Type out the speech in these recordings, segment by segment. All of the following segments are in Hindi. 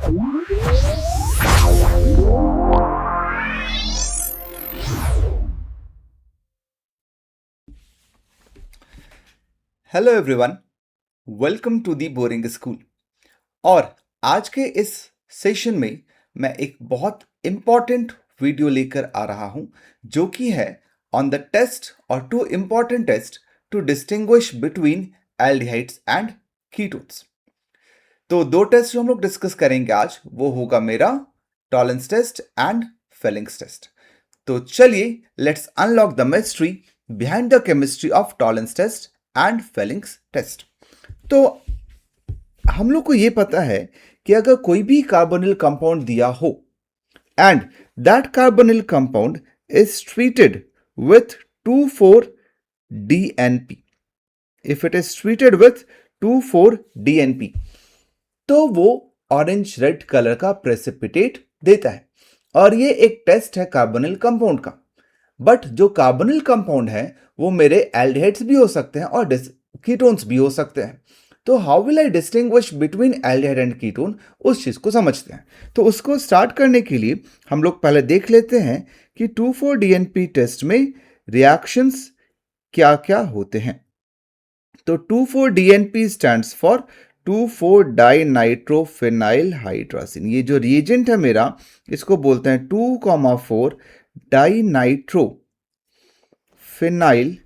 Hello everyone, welcome to the boring school. और आज के इस सेशन में मैं एक बहुत इम्पॉर्टेंट वीडियो लेकर आ रहा हूं जो कि है ऑन द टेस्ट और two important test to distinguish between aldehydes and ketones. तो दो टेस्ट जो हम लोग डिस्कस करेंगे आज वो होगा मेरा Tollens test and Fehling's test. तो चलिए let's unlock the mystery behind the chemistry of Tollens test and Fehling's test. तो हम लोग को यह पता है कि अगर कोई भी कार्बोनिल कंपाउंड दिया हो and that carbonyl compound is treated with 2,4-DNP, if it is treated with 2,4-DNP, तो वो ऑरेंज रेड कलर का प्रेसिपिटेट देता है। और ये एक टेस्ट है कार्बोनिल कंपाउंड का। बट जो कार्बोनिल कंपाउंड है वो मेरे एल्डिहाइड्स भी हो सकते हैं और कीटोन्स भी हो सकते हैं। तो how will I distinguish between aldehyde and ketone, उस चीज को समझते हैं। तो उसको स्टार्ट करने के लिए हम लोग पहले देख लेते हैं कि 2,4-DNP टेस्ट में रिएक्शंस क्या क्या होते हैं। तो 2,4-DNP स्टैंड्स फॉर 2,4-डाइनाइट्रोफिनाइल हाइड्रासिन। ये जो रिएजेंट है मेरा, इसको बोलते हैं 2,4-डाइनाइट्रोफिनाइल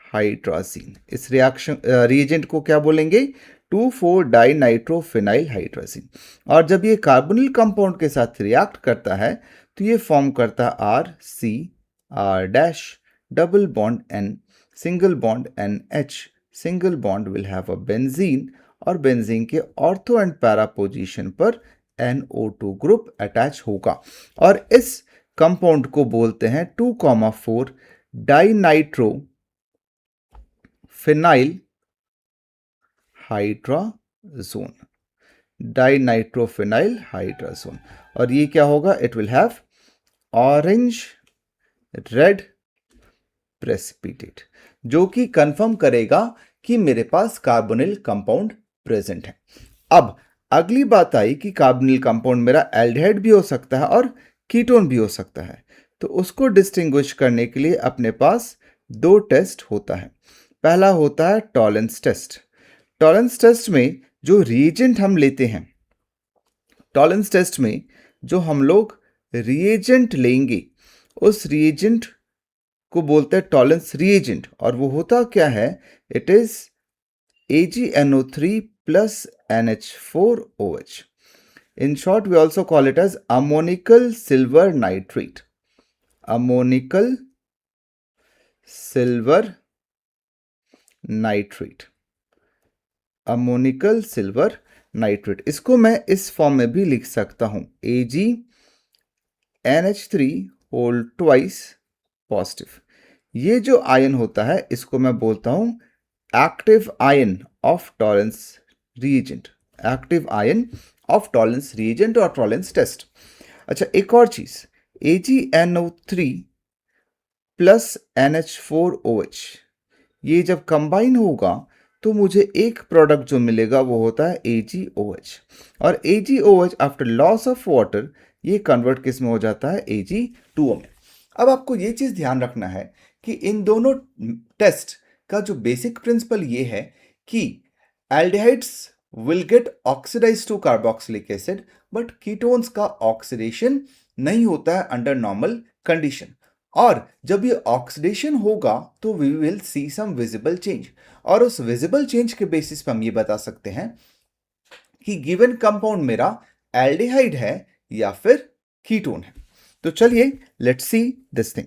हाइड्रासिन। इस रिएक्शन रिएजेंट को क्या बोलेंगे? 2,4-डाइनाइट्रोफिनाइल हाइड्रासिन। और जब ये कार्बोनिल कंपाउंड के साथ रिएक्ट करता है तो ये फॉर्म करता है RC, R-, double bond N, single bond NH, single bond will have a benzene, और बेंजीन के ऑर्थो एंड पैरा पोजीशन पर NO2 ग्रुप अटैच होगा। और इस कंपाउंड को बोलते हैं 2,4-डाइनाइट्रोफिनाइल हाइड्राजोन, डाइनाइट्रोफिनाइल हाइड्राजोन। और ये क्या होगा? It will have orange red precipitate, जो कि कंफर्म करेगा कि मेरे पास कार्बोनिल कंपाउंड प्रेजेंट है। अब अगली बात आई कि कार्बोनिल कंपाउंड मेरा एल्डिहाइड भी हो सकता है और कीटोन भी हो सकता है। तो उसको डिस्टिंग्विश करने के लिए अपने पास दो टेस्ट होता है। पहला होता है टॉलेंस टेस्ट। टॉलेंस टेस्ट में जो रिएजेंट हम लेते हैं, टॉलेंस टेस्ट में जो हम लोग रिएजेंट लेंगे उस रिएजेंट को बोलते हैं टॉलेंस रिएजेंट। और वो होता क्या है? It is AgNO3 plus NH4OH. In short, we also call it as ammonical silver nitrate. Ammonical silver nitrate. Ammonical silver nitrate. इसको मैं इस फॉर्म में भी लिख सकता हूं, AgNH3 whole twice positive. ये जो आयन होता है इसको मैं बोलता हूं active ion of Tollens reagent, active ion of Tollens reagent और टॉलेंस टेस्ट। अच्छा, एक और चीज, AgNO3 प्लस NH4OH, ये जब कंबाइन होगा तो मुझे एक प्रोडक्ट जो मिलेगा वो होता है AgOH। और AgOH after loss of water ये कन्वर्ट किस में हो जाता है? Ag2O में। अब आपको ये चीज ध्यान रखना है कि इन दोनों टेस्ट का जो बेसिक प्रिंसिपल ये है कि aldehydes will get oxidize to carboxylic acid, but ketones का ऑक्सीडेशन नहीं होता है अंडर नॉर्मल कंडीशन। और जब ये ऑक्सीडेशन होगा तो we will see some visible change, और उस विजिबल चेंज के बेसिस पर हम ये बता सकते हैं कि गिवन कंपाउंड मेरा एल्डिहाइड है या फिर कीटोन है। तो चलिए लेट्स सी दिस थिंग।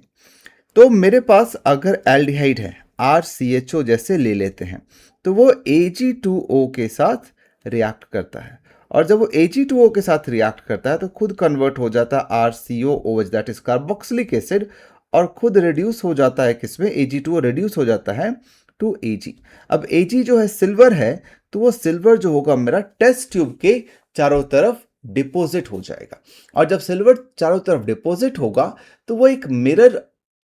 तो मेरे पास अगर एल्डिहाइड है, RCHO जैसे ले लेते हैं, तो वो Ag2O के साथ रिएक्ट करता है। और जब वो Ag2O के साथ रिएक्ट करता है तो खुद कन्वर्ट हो जाता है RCOOH, that is carboxylic acid, और खुद रिड्यूस हो जाता है किसमें? Ag2O रिड्यूस हो जाता है टू Ag। अब Ag जो है सिल्वर है, तो वो सिल्वर जो होगा मेरा टेस्ट ट्यूब के चारों तरफ डिपोजिट हो जाएगा। और जब सिल्वर चारों तरफ डिपोजिट होगा तो वो एक मिरर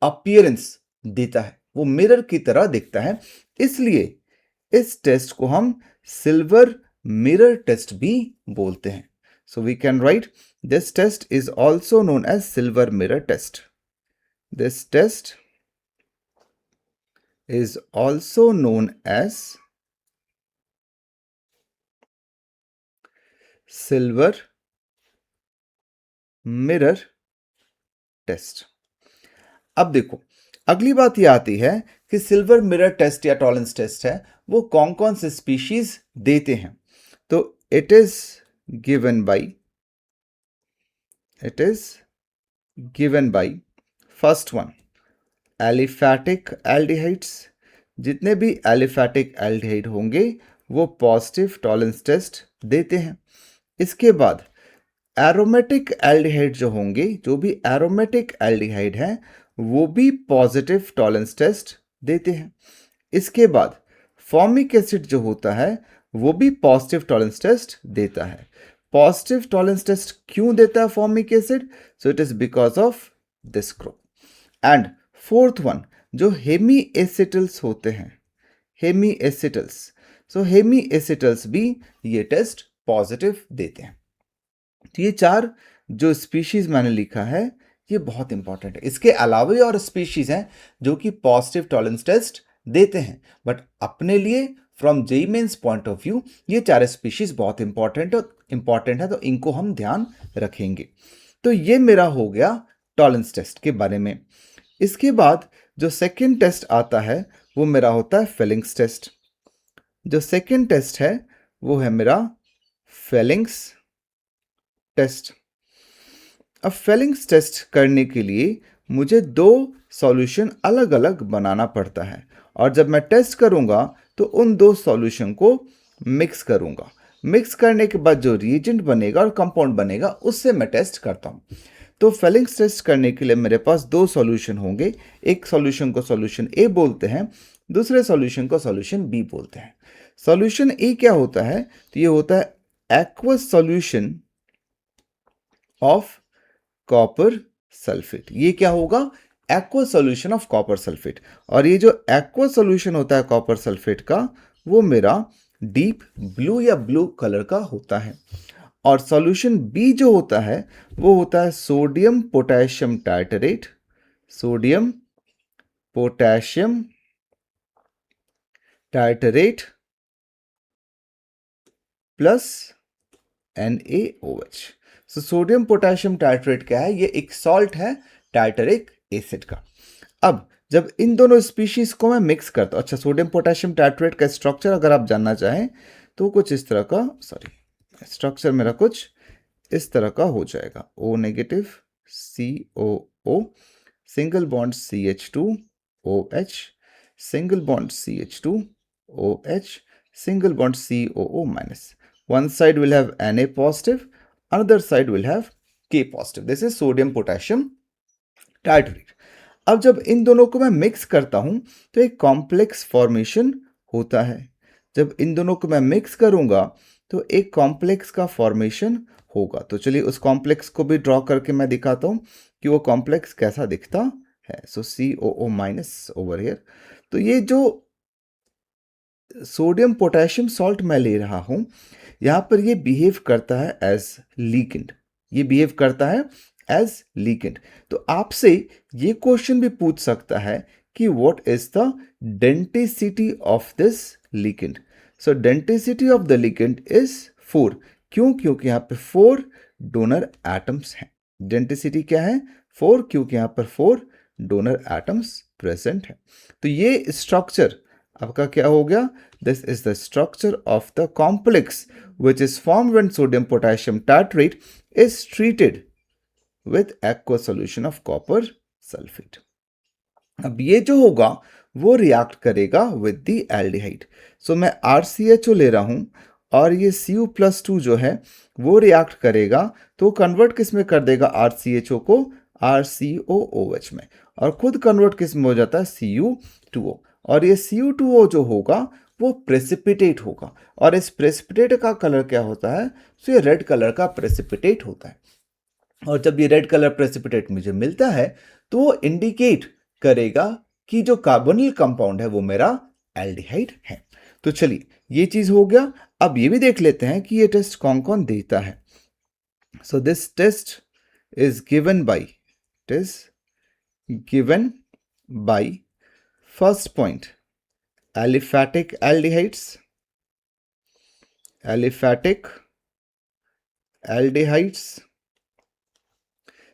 अपीयरेंस देता है, वो मिरर की तरह दिखता है। इसलिए इस टेस्ट को हम सिल्वर मिरर टेस्ट भी बोलते हैं। So we can write this test is also known as silver mirror test. This test is also known as silver mirror test. अब देखो, अगली बात ये आती है कि सिल्वर मिरर टेस्ट या टॉलरेंस टेस्ट है वो कौन कौन से स्पीशीज देते हैं। तो it is given by first one aliphatic aldehydes. जितने भी एलिफैटिक एल्डिहाइड होंगे वो पॉजिटिव टॉलरेंस टेस्ट देते हैं। इसके बाद एरोमेटिक एल्डिहाइड जो होंगे, जो भी एरोमेटिक एल्डिहाइड हैं वो भी पॉजिटिव टॉलरेंस टेस्ट देते हैं। इसके बाद फॉर्मिक एसिड जो होता है वो भी पॉजिटिव टॉलरेंस टेस्ट देता है। पॉजिटिव टॉलरेंस टेस्ट क्यों देता है formic acid? So it is because of this group. And fourth one जो हेमी एसिटल्स होते हैं, हेमी एसिटल्स, सो हेमी एसिटल्स भी ये टेस्ट पॉजिटिव देते हैं। तो ये चार जो स्पीशीज मैंने लिखा है ये बहुत इंपॉर्टेंट है। इसके अलावा और स्पीशीज हैं जो कि पॉजिटिव टॉलरेंस टेस्ट देते हैं, बट अपने लिए from JEE Mains point of view ये चार स्पीशीज बहुत इंपॉर्टेंट है, तो इनको हम ध्यान रखेंगे। तो ये मेरा हो गया टॉलरेंस टेस्ट के बारे में। इसके बाद जो सेकेंड टेस्ट आता है वो मेरा होता है फेलिंग्स टेस्ट। जो सेकेंड टेस्ट है वो है मेरा फेलिंग्स टेस्ट। अब फेलिंग्स टेस्ट करने के लिए मुझे दो सॉल्यूशन अलग अलग बनाना पड़ता है, और जब मैं टेस्ट करूंगा तो उन दो सॉल्यूशन को मिक्स करूंगा। मिक्स करने के बाद जो रिएजेंट बनेगा और कंपाउंड बनेगा उससे मैं टेस्ट करता हूं। तो फेलिंग्स टेस्ट करने के लिए मेरे पास दो सॉल्यूशन होंगे। एक सॉल्यूशन को सॉल्यूशन ए बोलते हैं, दूसरे सॉल्यूशन को सॉल्यूशन बी बोलते हैं। सॉल्यूशन ए क्या होता है? तो ये होता है aqueous solution of copper sulphate. ये क्या होगा? Aqua solution of copper sulphate. और ये जो एक्वा सॉल्यूशन होता है कॉपर सल्फेट का वो मेरा डीप ब्लू या ब्लू कलर का होता है। और सॉल्यूशन बी जो होता है वो होता है sodium potassium tartrate, sodium potassium tartrate plus NaOH। So sodium potassium tartrate क्या है? ये एक सॉल्ट है टार्टरिक एसिड का। अब जब इन दोनों स्पीशीज को मैं मिक्स करता हूं, अच्छा सोडियम पोटेशियम टार्टरेट का स्ट्रक्चर अगर आप जानना चाहें तो कुछ इस तरह का, स्ट्रक्चर मेरा कुछ इस तरह का हो जाएगा। O negative COO, single bond CH2OH, single bond CH2OH, single bond COO minus. One side will have Na positive, another side will have K positive. This is sodium potassium tartrate. अब जब इन दोनों को मैं मिक्स करता हूं तो एक कॉम्प्लेक्स फॉर्मेशन होता है। जब इन दोनों को मैं मिक्स करूंगा तो एक कॉम्प्लेक्स का फॉर्मेशन होगा। तो चलिए उस कॉम्प्लेक्स को भी ड्रॉ करके मैं दिखाता हूं कि वो कॉम्प्लेक्स कैसा दिखता है। सो COO माइनस ओवर हियर। तो ये जो सोडियम पोटेशियम सॉल्ट मैं ले रहा हूं यहां पर ये बिहेव करता है एज लिगेंड, ये बिहेव करता है एज लिगेंड। तो आपसे ये क्वेश्चन भी पूछ सकता है कि what is the density of this ligand. So density of the ligand is 4। क्यों? क्योंकि यहां पे 4 डोनर एटम्स हैं। डेंसिटी क्या है? 4, क्योंकि यहां पर 4 डोनर एटम्स प्रेजेंट है। तो ये स्ट्रक्चर आपका क्या हो गया? This is the structure of the complex which is formed when sodium potassium tartrate is treated with aqueous solution of copper sulfate. अब ये जो होगा वो रिएक्ट करेगा विद द एल्डिहाइड। सो मैं RCHO ले रहा हूं और ये Cu+2 जो है वो रिएक्ट करेगा तो कन्वर्ट किस में कर देगा? RCHO को RCOOH में, और खुद कन्वर्ट किस में हो जाता है? Cu2O। और ये Cu2O जो होगा वो प्रेसिपिटेट होगा, और इस प्रेसिपिटेट का कलर क्या होता है? तो ये रेड कलर का प्रेसिपिटेट होता है। और जब ये रेड कलर प्रेसिपिटेट मुझे मिलता है तो वो इंडिकेट करेगा कि जो कार्बोनिल कंपाउंड है वो मेरा एल्डिहाइड है। तो चलिए ये चीज हो गया। अब ये भी देख लेते हैं कि ये टेस्ट कौन कौन देता है। So this test is given by, it is given by, first point, aliphatic aldehydes,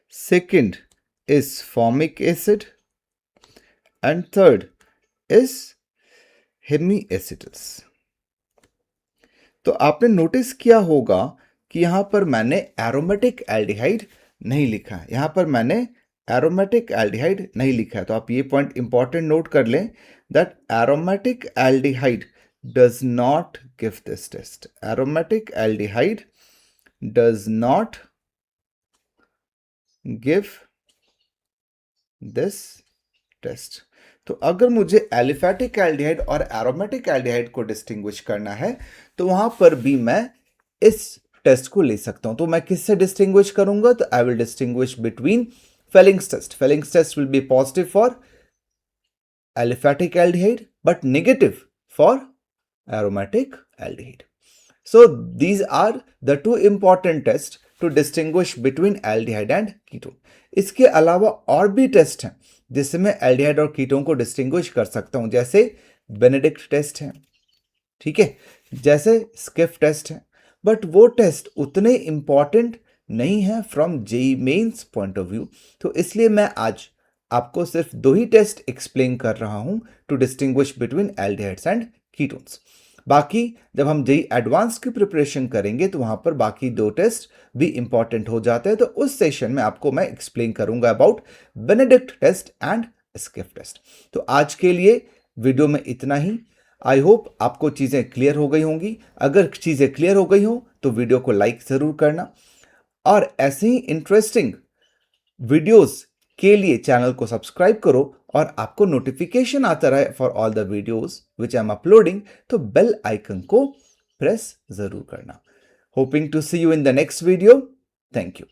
second is formic acid, and third is hemiacetals. तो आपने नोटिस किया होगा कि यहां पर मैंने एरोमेटिक एल्डिहाइड नहीं लिखा है, यहां पर मैंने एरोमेटिक एल्डिहाइड नहीं लिखा है। तो आप ये पॉइंट इंपॉर्टेंट नोट कर लें that aromatic aldehyde does not give this test, aromatic aldehyde does not give this test. तो अगर मुझे एलिफैटिक एल्डिहाइड और एरोमेटिक एल्डिहाइड को डिस्टिंग्विश करना है तो वहां पर भी मैं इस टेस्ट को ले सकता हूं। तो मैं किससे डिस्टिंग्विश करूंगा? तो I will distinguish between Fehling's test. Fehling's test will be positive for aliphatic aldehyde but negative for aromatic aldehyde. So these are the two important tests to distinguish between aldehyde and ketone. इसके अलावा और भी टेस्ट हैं जिससे मैं एल्डिहाइड और कीटोन को डिस्टिंग्विश कर सकता हूं, जैसे बेनेडिक्ट टेस्ट है, ठीक है, जैसे स्किफ टेस्ट है, बट वो टेस्ट उतने इंपॉर्टेंट नहीं है from JEE Mains point of view. तो इसलिए मैं आज आपको सिर्फ दो ही टेस्ट एक्सप्लेन कर रहा हूं to distinguish between aldehydes and ketones. बाकी जब हम जेईई एडवांस की प्रिपरेशन करेंगे तो वहां पर बाकी दो टेस्ट भी इंपॉर्टेंट हो जाते हैं। तो उस सेशन में आपको मैं एक्सप्लेन करूंगा about Benedict test and Schiff test. तो आज के लिए वीडियो में इतना ही। आई होप आपको चीजें क्लियर हो गई होंगी। अगर चीजें क्लियर हो गई हो तो वीडियो को लाइक जरूर करना, और ऐसे ही इंटरेस्टिंग वीडियोस के लिए चैनल को सब्सक्राइब करो और आपको नोटिफिकेशन आता रहे for all the videos which I am uploading, तो बेल आइकन को प्रेस जरूर करना। Hoping to see you in the next video. Thank you.